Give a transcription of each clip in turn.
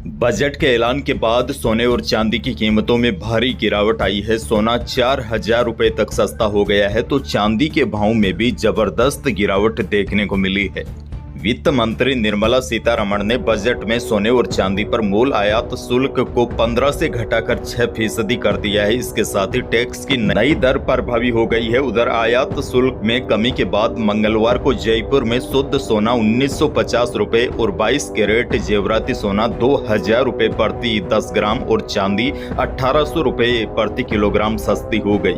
Budget के ऐलान के बाद सोने और चांदी की कीमतों में भारी गिरावट आई है। सोना 4,000 रुपए तक सस्ता हो गया है तो चांदी के भाव में भी जबरदस्त गिरावट देखने को मिली है। वित्त मंत्री निर्मला सीतारमण ने बजट में सोने और चांदी पर मूल आयात शुल्क को 15 से घटाकर 6% कर दिया है। इसके साथ ही टैक्स की नई दर प्रभावी हो गई है। उधर आयात शुल्क में कमी के बाद मंगलवार को जयपुर में शुद्ध सोना 1950 रुपए और 22 कैरेट जेवराती सोना 2,000 रुपए प्रति 10 ग्राम और चांदी 1,800 रुपए प्रति किलोग्राम सस्ती हो गई।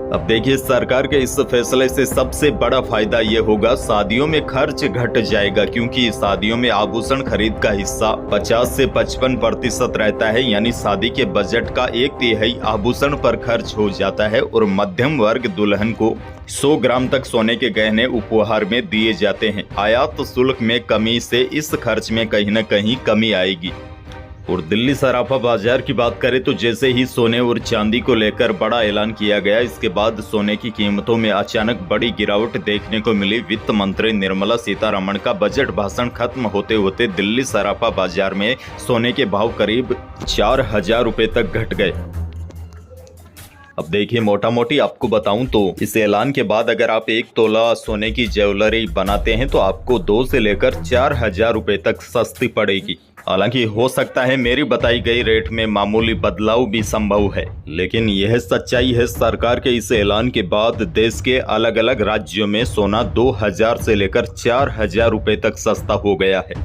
अब देखिए, सरकार के इस फैसले से सबसे बड़ा फायदा ये होगा, शादियों में खर्च घट जाएगा, क्योंकि शादियों में आभूषण खरीद का हिस्सा 50 से 55% रहता है। यानी शादी के बजट का 1/3 आभूषण पर खर्च हो जाता है और मध्यम वर्ग दुल्हन को 100 ग्राम तक सोने के गहने उपहार में दिए जाते हैं। आयात शुल्क में कमी से इस खर्च में कहीं न कहीं कमी आएगी। और दिल्ली सराफा बाजार की बात करें तो जैसे ही सोने और चांदी को लेकर बड़ा ऐलान किया गया, इसके बाद सोने की कीमतों में अचानक बड़ी गिरावट देखने को मिली। वित्त मंत्री निर्मला सीतारमण का बजट भाषण खत्म होते होते दिल्ली सराफा बाजार में सोने के भाव करीब 4,000 रुपए तक घट गए। अब देखिए, मोटा मोटी आपको बताऊं तो इस ऐलान के बाद अगर आप 1 तोला सोने की ज्वेलरी बनाते हैं तो आपको 2 से लेकर 4,000 रुपए तक सस्ती पड़ेगी। हालांकि हो सकता है मेरी बताई गई रेट में मामूली बदलाव भी संभव है, लेकिन यह सच्चाई है। सरकार के इस ऐलान के बाद देश के अलग अलग राज्यों में सोना 2,000 से लेकर 4,000 रुपए तक सस्ता हो गया है।